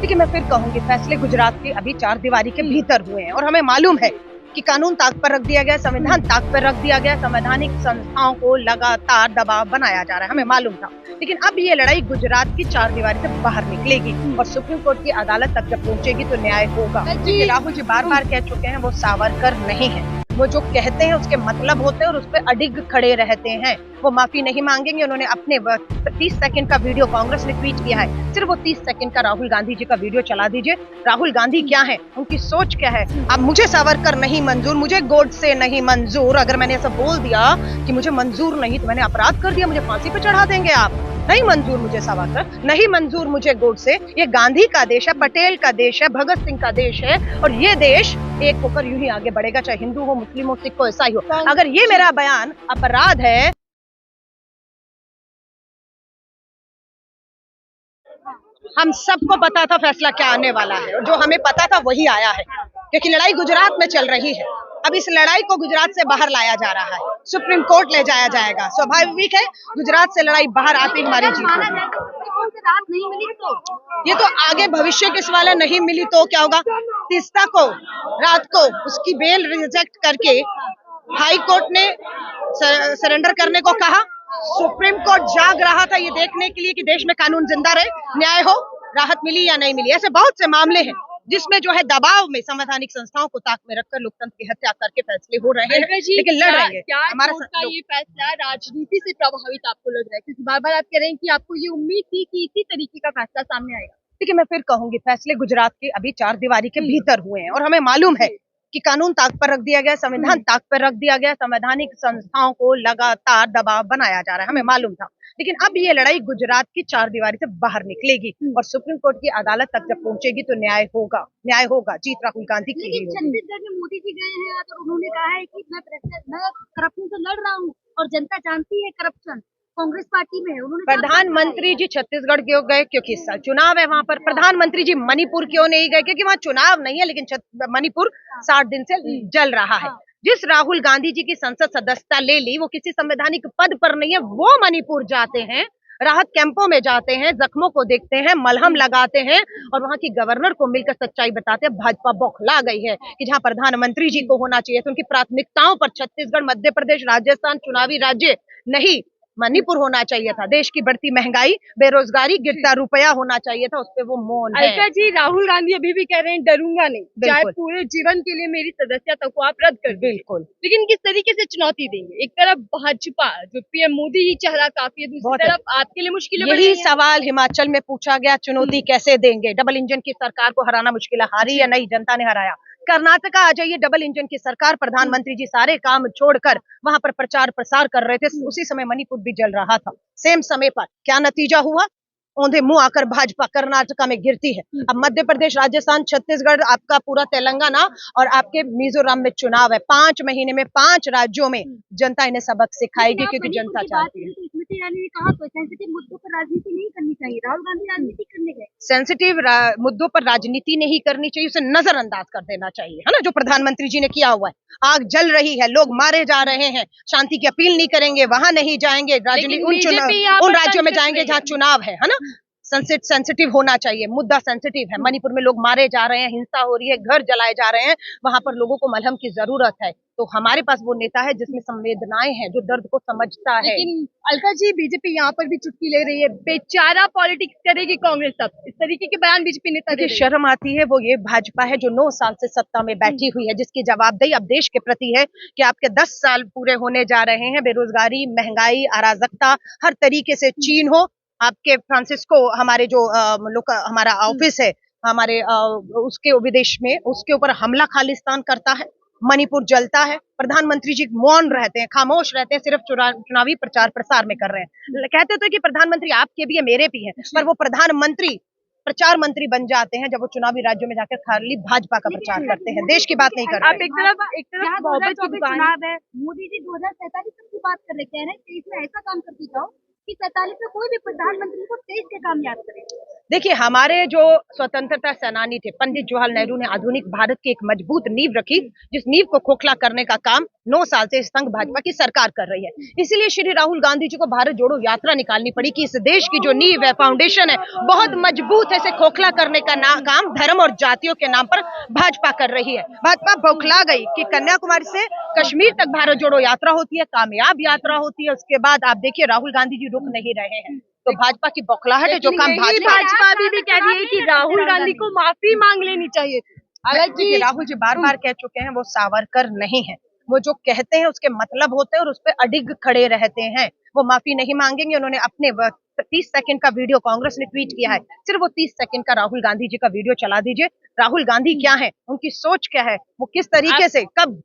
देखिए, मैं फिर कहूंगी, फैसले गुजरात के अभी चार दीवारी के भीतर हुए हैं और हमें मालूम है कि कानून ताक पर रख दिया गया, संविधान ताक पर रख दिया गया, संवैधानिक संस्थाओं को लगातार दबाव बनाया जा रहा है, हमें मालूम था। लेकिन अब ये लड़ाई गुजरात की चार दीवारी से बाहर निकलेगी और सुप्रीम कोर्ट की अदालत तक जब पहुंचेगी तो न्याय होगा। देखिए, राहुल जी बार बार कह चुके हैं वो सावरकर नहीं है, वो जो कहते हैं उसके मतलब होते हैं और उस पर अडिग खड़े रहते हैं। वो माफी नहीं मांगेंगे। उन्होंने अपने 30 सेकंड का वीडियो कांग्रेस ने ट्वीट किया है, सिर्फ वो 30 सेकंड का राहुल गांधी जी का वीडियो चला दीजिए। राहुल गांधी क्या है, उनकी सोच क्या है। अब मुझे सावरकर नहीं मंजूर, मुझे गोडसे नहीं मंजूर, अगर मैंने ऐसा बोल दिया कि मुझे मंजूर नहीं तो मैंने अपराध कर दिया, मुझे फांसी पे चढ़ा देंगे आप। नहीं मंजूर मुझे सावरकर, नहीं मंजूर मुझे गोडसे। ये गांधी का देश है, पटेल का देश है, भगत सिंह का देश है और ये देश एक होकर यूं ही आगे बढ़ेगा, चाहे हिंदू हो, मुस्लिम हो, सिख हो, ईसाई हो। अगर ये मेरा बयान अपराध है, हम सबको पता था फैसला क्या आने वाला है और जो हमें पता था वही आया है, क्योंकि लड़ाई गुजरात में चल रही है। अब इस लड़ाई को गुजरात से बाहर लाया जा रहा है, सुप्रीम कोर्ट ले जाया जाएगा। स्वाभाविक है, गुजरात से लड़ाई बाहर आती हमारी जीत होगी। नहीं मिली तो ये तो आगे भविष्य के सवाल है। नहीं मिली तो क्या होगा? तीस्ता को रात को उसकी बेल रिजेक्ट करके हाई कोर्ट ने सरेंडर करने को कहा। सुप्रीम कोर्ट जाग रहा था ये देखने के लिए कि देश में कानून जिंदा रहे, न्याय हो, राहत मिली या नहीं मिली। ऐसे बहुत से मामले हैं जिसमें जो है दबाव में संवैधानिक संस्थाओं को ताक में रखकर लोकतंत्र की हत्या करके फैसले हो रहे हैं, लेकिन लड़ रहे हैं। क्या कोर्ट का ये फैसला राजनीति से प्रभावित आपको लग रहा है? क्योंकि बार बार आप कह रहे हैं कि आपको ये उम्मीद थी कि इसी तरीके का फैसला सामने आएगा। देखिए, मैं फिर कहूंगी, फैसले गुजरात के अभी चार दीवारी के भीतर हुए हैं और हमें मालूम है कि कानून ताक पर रख दिया गया, संविधान ताक पर रख दिया गया, संवैधानिक संस्थाओं को लगातार दबाव बनाया जा रहा है, हमें मालूम था। लेकिन अब ये लड़ाई गुजरात की चार दीवारी से बाहर निकलेगी और सुप्रीम कोर्ट की अदालत तक जब पहुंचेगी तो न्याय होगा, न्याय होगा। जीत राहुल गांधी की ही होगी। छत्तीसगढ़ में मोदी जी गए हैं और उन्होंने कहा है कि मैं करप्शन से लड़ रहा हूँ और जनता जानती है करप्शन कांग्रेस पार्टी में है। उन्होंने प्रधानमंत्री जी छत्तीसगढ़ क्यों गए? क्योंकि इस साल चुनाव है वहां पर। प्रधानमंत्री जी मणिपुर क्यों नहीं गए? क्योंकि वहां चुनाव नहीं है, लेकिन मणिपुर 60 दिन से जल रहा है। जिस राहुल गांधी जी की संसद सदस्यता ले ली, वो किसी संवैधानिक पद पर नहीं है, वो मणिपुर जाते हैं, राहत कैंपों में जाते हैं, जख्मों को देखते हैं, मलहम लगाते हैं और वहां की गवर्नर को मिलकर सच्चाई बताते हैं। भाजपा बौखला गई है कि जहां प्रधानमंत्री जी को होना चाहिए तो उनकी प्राथमिकताओं पर छत्तीसगढ़, मध्य प्रदेश, राजस्थान चुनावी राज्य नहीं, मणिपुर होना चाहिए था। देश की बढ़ती महंगाई, बेरोजगारी, गिरता रुपया होना चाहिए था, उस पर वो मौन है। अलका जी, राहुल गांधी अभी भी कह रहे हैं डरूंगा नहीं, चाहे पूरे जीवन के लिए मेरी सदस्यता को आप रद्द कर। बिल्कुल। लेकिन किस तरीके से चुनौती देंगे? एक तरफ भाजपा जो पीएम मोदी ही चेहरा काफी है, दूसरी तरफ आपके लिए मुश्किलें। यही सवाल हिमाचल में पूछा गया, चुनौती कैसे देंगे? डबल इंजन की सरकार को हराना मुश्किल है। हारी या नहीं, जनता ने हराया। कर्नाटका आ जाइए, डबल इंजन की सरकार, प्रधानमंत्री जी सारे काम छोड़कर वहां पर प्रचार प्रसार कर रहे थे। उसी समय मणिपुर भी जल रहा था, सेम समय पर। क्या नतीजा हुआ? औंधे मुंह आकर भाजपा कर्नाटका में गिरती है। अब मध्य प्रदेश, राजस्थान, छत्तीसगढ़, आपका पूरा तेलंगाना और आपके मिजोरम में चुनाव है। 5 महीने में 5 राज्यों में जनता इन्हें सबक सिखाएगी, क्योंकि जनता चाहती है। स्मृति ईरानी ने कहा तो सेंसिटिव मुद्दों पर राजनीति नहीं करनी चाहिए, राहुल गांधी राजनीति करने गए। सेंसिटिव मुद्दों पर राजनीति नहीं करनी चाहिए, उसे नजरअंदाज कर देना चाहिए, है ना, जो प्रधानमंत्री जी ने किया हुआ है। आग जल रही है, लोग मारे जा रहे हैं, शांति की अपील नहीं करेंगे, वहां नहीं जाएंगे, उन राज्यों में जाएंगे जहां चुनाव है ना। सेंसिटिव होना चाहिए, मुद्दा सेंसिटिव है। मणिपुर में लोग मारे जा रहे हैं, हिंसा हो रही है, घर जलाए जा रहे हैं, वहां पर लोगों को मलहम की जरूरत है। तो हमारे पास वो नेता है जिसमें संवेदनाएं हैं, जो दर्द को समझता है। लेकिन अलका जी, बीजेपी यहाँ पर भी चुटकी ले रही है, बेचारा पॉलिटिक्स करेगी कांग्रेस। अब इस तरीके के बयान बीजेपी नेता दे रही है। शर्म आती है। वो ये भाजपा है जो 9 साल से सत्ता में बैठी हुई है, जिसकी जवाबदेही अब देश के प्रति है कि आपके 10 साल पूरे होने जा रहे हैं। बेरोजगारी, महंगाई, अराजकता, हर तरीके से चीन हो, आपके फ्रांसिस्को हमारे जो हमारा ऑफिस है हमारे उसके विदेश में, उसके ऊपर हमला खालिस्तान करता है। मणिपुर जलता है, प्रधानमंत्री जी मौन रहते हैं, खामोश रहते हैं, सिर्फ चुनावी प्रचार प्रसार में कर रहे हैं। कहते तो कि प्रधानमंत्री आपके भी है, मेरे भी हैं, पर वो प्रधानमंत्री प्रचार मंत्री बन जाते हैं जब वो चुनावी राज्यों में जाकर खाली भाजपा का प्रचार करते हैं, देश की बात नहीं करते। आप एक तरफ मोहब्बत की चुनाव है, मोदी जी 2047 तक की बात कर रहे, कह रहे हैं कि इसमें ऐसा काम करके जाओ कि 47 में कोई भी प्रधानमंत्री को तेज के काम याद करे। देखिए, हमारे जो स्वतंत्रता सेनानी थे पंडित जवाहरलाल नेहरू ने आधुनिक भारत की एक मजबूत नींव रखी, जिस नींव को खोखला करने का काम 9 साल से संघ भाजपा की सरकार कर रही है। इसीलिए श्री राहुल गांधी जी को भारत जोड़ो यात्रा निकालनी पड़ी कि इस देश की जो नींव है, फाउंडेशन है, बहुत मजबूत है, इसे खोखला करने का काम धर्म और जातियों के नाम पर भाजपा कर रही है। भाजपा बौखला गई कि कन्याकुमारी से कश्मीर तक भारत जोड़ो यात्रा होती है, कामयाब यात्रा होती है, उसके बाद आप देखिए राहुल गांधी जी रुक नहीं रहे हैं। तो भाजपा की बौखलाहट है, जो काम भाजपा भी कह रही है कि राहुल गांधी को माफी मांग लेनी चाहिए। हालांकि राहुल जी बार बार कह चुके हैं वो सावरकर नहीं है, वो जो कहते हैं उसके मतलब होते हैं और उस पर अडिग खड़े रहते हैं। वो माफी नहीं मांगेंगे। उन्होंने अपने 30 सेकंड का वीडियो कांग्रेस ने ट्वीट किया है, सिर्फ वो 30 सेकंड का राहुल गांधी जी का वीडियो चला दीजिए। राहुल गांधी क्या है, उनकी सोच क्या है, वो किस तरीके से कब।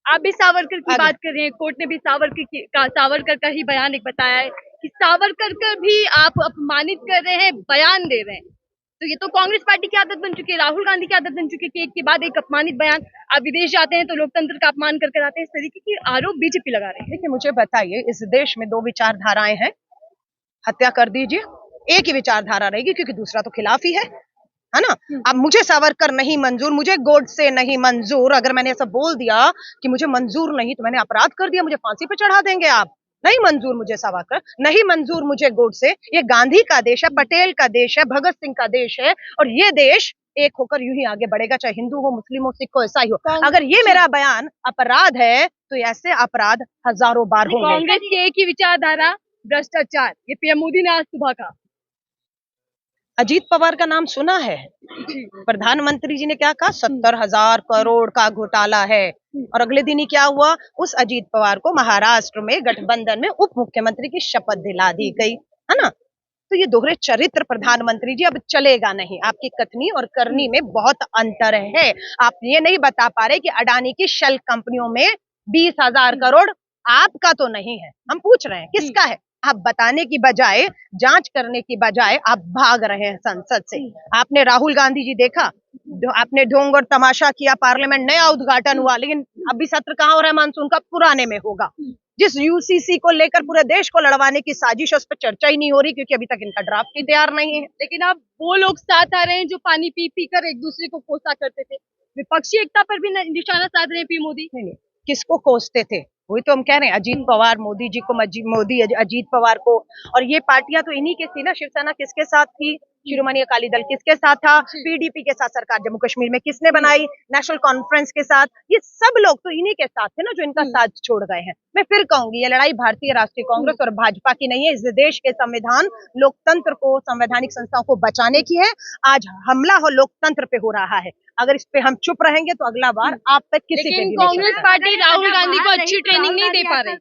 आप भी सावरकर की बात कर रहे हैं, कोर्ट ने भी सावरकर का ही बयान एक बताया है कि सावरकर का भी आप अपमानित कर रहे हैं, बयान दे रहे हैं। तो ये तो कांग्रेस पार्टी की आदत बन चुकी है, राहुल गांधी की आदत बन चुकी है कि एक के बाद एक अपमानित बयान। आप विदेश जाते हैं तो लोकतंत्र का अपमान करके आते हैं, इस तरीके की आरोप बीजेपी लगा रहे हैं। देखिए, मुझे बताइए, इस देश में 2 विचारधाराएं हैं, हत्या कर दीजिए, एक ही विचारधारा रहेगी क्योंकि दूसरा तो खिलाफ ही है ना। अब मुझे सावरकर नहीं मंजूर, मुझे गोडसे नहीं मंजूर। अगर मैंने ऐसा बोल दिया कि मुझे मंजूर नहीं, तो मैंने अपराध कर दिया, मुझे फांसी पे चढ़ा देंगे आप। नहीं मंजूर मुझे सावरकर, नहीं मंजूर मुझे गोडसे। ये गांधी का देश है, पटेल का देश है, भगत सिंह का देश है, और ये देश एक होकर यूं ही आगे बढ़ेगा, चाहे हिंदू हो, मुस्लिम हो, सिख हो, ईसाई हो। अगर ये मेरा बयान अपराध है तो ऐसे अपराध हजारों बार होंगे। कांग्रेस की एक ही विचारधारा, भ्रष्टाचार, ये पीएम मोदी ने आज सुबह कहा। अजीत पवार का नाम सुना है? प्रधानमंत्री जी ने क्या कहा? 70,000 करोड़ का घोटाला है। और अगले दिन ही क्या हुआ? उस अजीत पवार को महाराष्ट्र में गठबंधन में उप मुख्यमंत्री की शपथ दिला दी गई, है ना। तो ये दोहरे चरित्र प्रधानमंत्री जी अब चलेगा नहीं। आपकी कथनी और करनी में बहुत अंतर है। आप ये नहीं बता पा रहे कि अडानी की शेल कंपनियों में 20,000 करोड़ आपका तो नहीं है। हम पूछ रहे हैं किसका है? आप बताने की बजाय, जांच करने की बजाय आप भाग रहे हैं संसद से। आपने राहुल गांधी जी देखा, आपने ढोंग और तमाशा किया, पार्लियामेंट नया उद्घाटन हुआ, लेकिन अभी सत्र कहाँ हो रहा है? मानसून का पुराने में होगा। जिस यूसीसी को लेकर पूरे देश को लड़वाने की साजिश है, उस पर चर्चा ही नहीं हो रही क्योंकि अभी तक इनका ड्राफ्ट ही तैयार नहीं है। लेकिन अब वो लोग साथ आ रहे हैं जो पानी पी पी कर एक दूसरे को कोसा करते थे। विपक्षी एकता पर भी निशाना साध रहे हैं पीएम मोदी। नहीं, किसको कोसते थे? वही तो हम कह रहे हैं, अजीत पवार मोदी जी को, मोदी अजीत पवार को। और ये पार्टियां तो इन्हीं के थी ना। शिवसेना किसके साथ थी? शिरोमणि अकाली दल किसके साथ था? पीडीपी के साथ सरकार जम्मू कश्मीर में किसने बनाई? नेशनल कॉन्फ्रेंस के साथ। ये सब लोग तो इन्हीं के साथ थे ना, जो इनका साथ छोड़ गए हैं। मैं फिर कहूंगी, ये लड़ाई भारतीय राष्ट्रीय कांग्रेस और भाजपा की नहीं है। इस देश के संविधान, लोकतंत्र को, संवैधानिक संस्थाओं को बचाने की है। आज हमला हो लोकतंत्र पे हो रहा है। अगर इस पे हम चुप रहेंगे तो अगला बार आप तक किसी पे भी कांग्रेस पार्टी राहुल गांधी को अच्छी ट्रेनिंग नहीं दे पा रहे।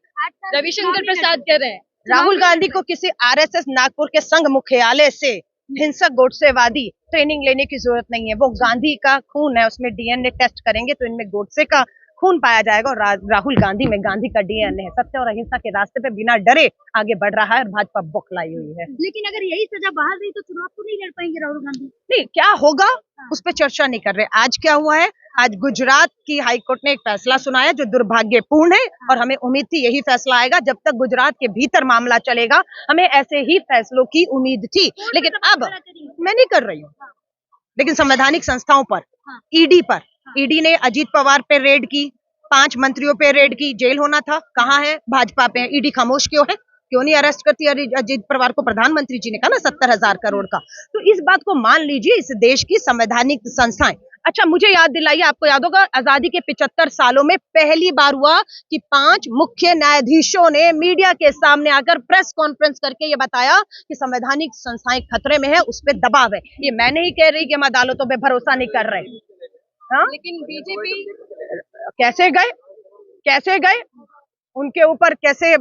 रविशंकर प्रसाद कह रहे हैं राहुल गांधी को किसी आरएसएस नागपुर के संघ मुख्यालय से हिंसक गोडसेवादी ट्रेनिंग लेने की जरूरत नहीं है। वो गांधी का खून है, उसमें डीएनए टेस्ट करेंगे तो इनमें गोडसे का खून पाया जाएगा और राहुल गांधी में गांधी का डीएनए है। सत्य और अहिंसा के रास्ते पे बिना डरे आगे बढ़ रहा है और भाजपा बौखलाई हुई है। लेकिन अगर यही सजा बाहर रही तो चुनाव तो नहीं लड़ पाएंगे राहुल गांधी। नहीं, क्या होगा उस पर चर्चा नहीं कर रहे। आज क्या हुआ है? आज गुजरात की हाईकोर्ट ने एक फैसला सुनाया जो दुर्भाग्यपूर्ण है, और हमें उम्मीद थी यही फैसला आएगा। जब तक गुजरात के भीतर मामला चलेगा, हमें ऐसे ही फैसलों की उम्मीद थी। लेकिन अब मैं नहीं कर रही हूँ, लेकिन संवैधानिक संस्थाओं पर, ईडी पर, ईडी ने अजीत पवार पे रेड की, 5 मंत्रियों पे रेड की। जेल होना था, कहाँ है? भाजपा पे। ईडी खामोश क्यों है? क्यों नहीं अरेस्ट करती अजीत पवार को? प्रधानमंत्री जी ने कहा ना 70,000 करोड़ का। तो इस बात को मान लीजिए, इस देश की संवैधानिक संस्थाएं। अच्छा, मुझे याद दिलाइए, आपको याद होगा आजादी के 75 सालों में पहली बार हुआ कि 5 मुख्य न्यायाधीशों ने मीडिया के सामने आकर प्रेस कॉन्फ्रेंस करके ये बताया कि संवैधानिक संस्थाएं खतरे में है, उस पर दबाव है। ये मैं नहीं कह रही कि हम अदालतों पे भरोसा नहीं कर रहे। हाँ, लेकिन बीजेपी कैसे गए उनके ऊपर, कैसे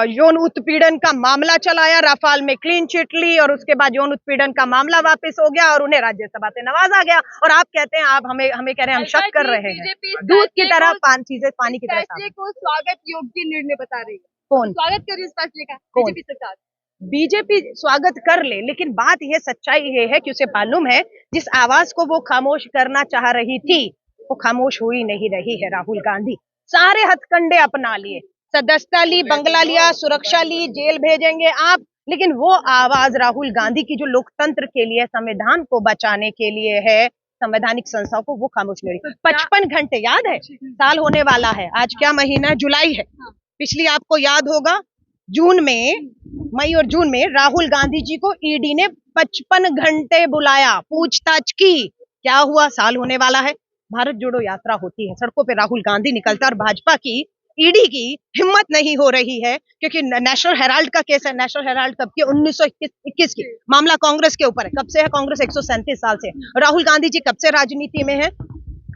यौन उत्पीड़न का मामला चलाया, राफाल में क्लीन चिट ली, और उसके बाद यौन उत्पीड़न का मामला वापस हो गया और उन्हें राज्यसभा से नवाजा गया। और आप कहते हैं, आप हमें कह रहे हैं हम शक कर रहे हैं। दूध की तरह चीजें पानी की तरह। फैसले को स्वागत योग्य निर्णय बता रही है। कौन स्वागत कर रही है इस फैसले का? बीजेपी सरकार। बीजेपी स्वागत कर ले, लेकिन बात यह, सच्चाई ये है कि उसे मालूम है जिस आवाज को वो खामोश करना चाह रही थी वो खामोश हुई नहीं रही है। राहुल गांधी सारे हथकंडे अपना लिए, सदस्यता ली, बंगला लिया, सुरक्षा ली, जेल भेजेंगे। आप लेकिन वो आवाज राहुल गांधी की जो लोकतंत्र के लिए, संविधान को बचाने के लिए है, संवैधानिक संस्थाओं को, वो खामोश नहीं रही। 55 घंटे याद है, साल होने वाला है, आज क्या महीना है, जुलाई है। पिछली आपको याद होगा जून में, मई और जून में राहुल गांधी जी को ईडी ने 55 घंटे बुलाया, पूछताछ की, क्या हुआ, साल होने वाला है। भारत जोड़ो यात्रा होती है, सड़कों पे राहुल गांधी निकलता, और भाजपा की ईडी की हिम्मत नहीं हो रही है, क्योंकि नेशनल हेराल्ड का केस है। नेशनल हेराल्ड कब की, 1921 की, मामला कांग्रेस के ऊपर है। कब से है कांग्रेस, 137 साल से। राहुल गांधी जी कब से राजनीति में है,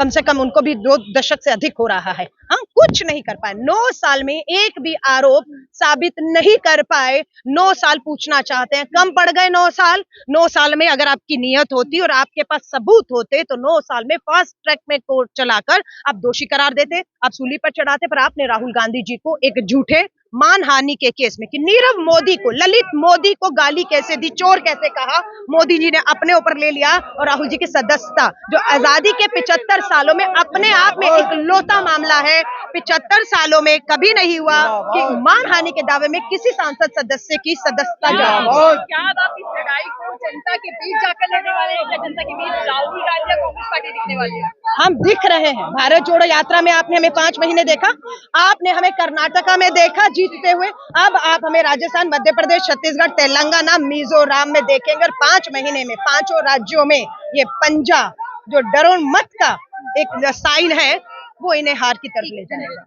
कम से कम उनको भी 2 दशक से अधिक हो रहा है। हम कुछ नहीं कर पाए, 9 साल में एक भी आरोप साबित नहीं कर पाए। 9 साल पूछना चाहते हैं, कम पड़ गए 9 साल। 9 साल में अगर आपकी नीयत होती और आपके पास सबूत होते तो 9 साल में फास्ट ट्रैक में कोर्ट चलाकर आप दोषी करार देते, आप सूली पर चढ़ाते। पर आपने राहुल गांधी जी को एक झूठे मानहानि के केस में, कि नीरव मोदी को, ललित मोदी को गाली कैसे दी, चोर कैसे कहा, मोदी जी ने अपने ऊपर ले लिया। और राहुल जी की सदस्यता, जो आजादी के 75 सालों में अपने आप में इकलौता मामला है, 75 सालों में कभी नहीं हुआ कि मानहानि के दावे में किसी सांसद सदस्य की सदस्यता जाए। क्या आप इस लड़ाई को जनता के बीच जाकर लड़ने वाले हैं, जनता के बीच राहुल गांधी या कांग्रेस पार्टी दिखने वाली है? हम दिख रहे हैं। भारत जोड़ो यात्रा में आपने हमें 5 महीने देखा, आपने हमें कर्नाटका में देखा जीतते हुए, अब आप हमें राजस्थान, मध्य प्रदेश, छत्तीसगढ़, तेलंगाना, मिजोरम में देखेंगे। और 5 महीने में 5 राज्यों में ये पंजा, जो डरो मत का एक साइन है, वो इन्हें हार की तरफ ले जाएगा।